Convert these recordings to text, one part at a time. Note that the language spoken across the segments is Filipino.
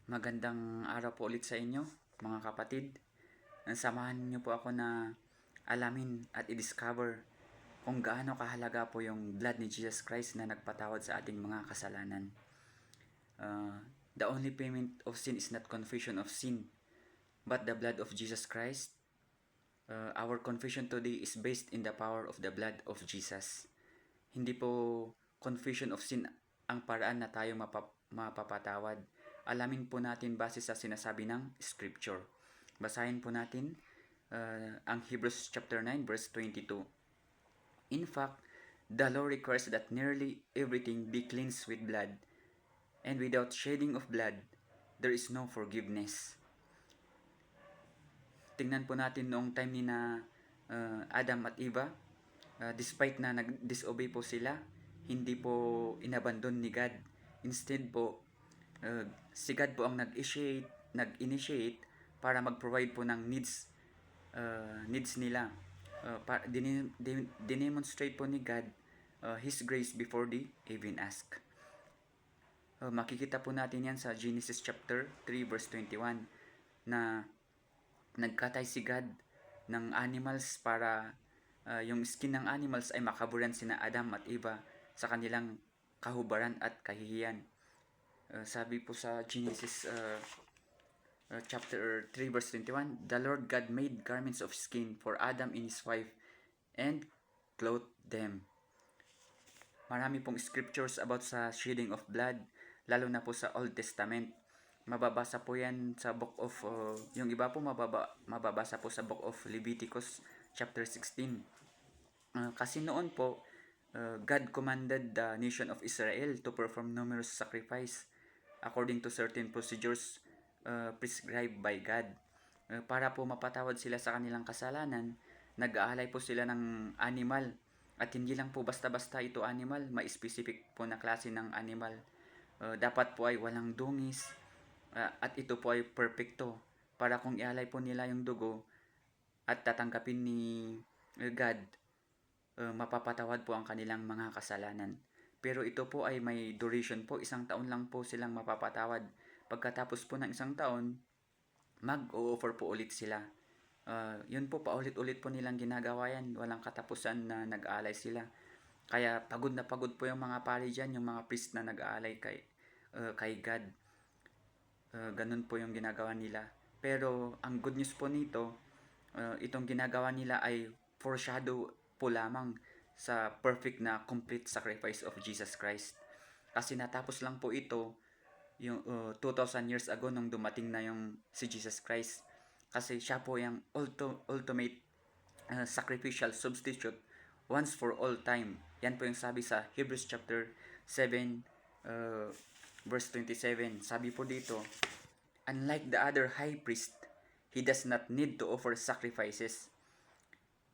Magandang araw po ulit sa inyo, mga kapatid. Samahan niyo po ako na alamin at i-discover kung gaano kahalaga po yung blood ni Jesus Christ na nagpatawad sa ating mga kasalanan. The only payment of sin is not confession of sin, but the blood of Jesus Christ. Our confession today is based in the power of the blood of Jesus. Hindi po confession of sin ang paraan na tayo mapapatawad. Alamin po natin base sa sinasabi ng Scripture. Basahin po natin ang Hebrews chapter 9 verse 22. In fact, the law requires that nearly everything be cleansed with blood, and without shedding of blood, there is no forgiveness. Tingnan po natin noong time ni na Adam at Eva, despite na nag-disobey po sila, hindi po inabandon ni God. Instead po, si God po ang nag-initiate para mag-provide po ng needs nila. Dinemonstrate po ni God His grace before they even ask. Makikita po natin yan sa Genesis chapter 3 verse 21 na nagkatay si God ng animals para yung skin ng animals ay makaburan sina Adam at Eva sa kanilang kahubaran at kahihiyan. Sabi po sa Genesis chapter 3 verse 21, the Lord God made garments of skin for Adam and his wife and clothed them. Marami pong scriptures about sa shedding of blood, lalo na po sa Old Testament. Mababasa po yan sa book of, yung iba po mababasa po sa book of Leviticus chapter 16. Kasi noon po, God commanded the nation of Israel to perform numerous sacrifice according to certain procedures prescribed by God. Para po mapatawad sila sa kanilang kasalanan, nag-aalay po sila ng animal. At hindi lang po basta-basta ito animal, may specific po na klase ng animal. Dapat po ay walang dungis, at ito po ay perfecto. Para kung ialay po nila yung dugo at tatanggapin ni God, mapapatawad po ang kanilang mga kasalanan. Pero ito po ay may duration po, 1 taon lang po silang mapapatawad. Pagkatapos po ng 1 taon, mag-o-offer po ulit sila. Yun po, paulit-ulit po nilang ginagawa yan. Walang katapusan na nag-aalay sila. Kaya pagod na pagod po yung mga pari dyan, yung mga priest na nag-aalay kay God. Ganun po yung ginagawa nila. Pero ang good news po nito, itong ginagawa nila ay foreshadow po lamang sa perfect na complete sacrifice of Jesus Christ. Kasi natapos lang po ito yung 2,000 years ago nung dumating na yung si Jesus Christ. Kasi siya po yung ultimate sacrificial substitute once for all time. Yan po yung sabi sa Hebrews chapter 7 verse 27. Sabi po dito, unlike the other high priest, he does not need to offer sacrifices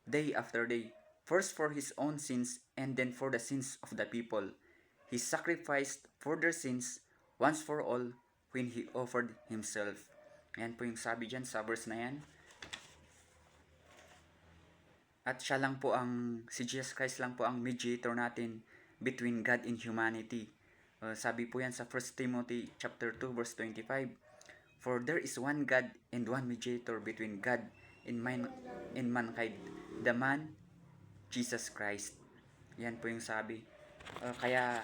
day after day, first for his own sins and then for the sins of the people. He sacrificed for their sins once for all when he offered himself. Yan po yung sabi dyan sa verse na yan. At siya lang po si Jesus Christ lang po ang mediator natin between God and humanity. Sabi po yan sa 1 Timothy chapter 2 verse 25. For there is one God and one mediator between God and mankind, the man Jesus Christ. Yan po yung sabi. Kaya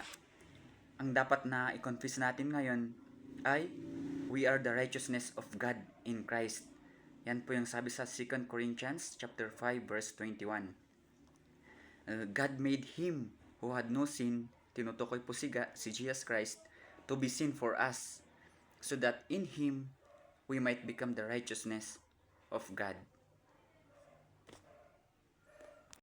ang dapat na i-confess natin ngayon ay we are the righteousness of God in Christ. Yan po yung sabi sa 2 Corinthians chapter 5 verse 21. God made him who had no sin, tinutukoy po si Jesus Christ, to be sin for us, so that in him we might become the righteousness of God.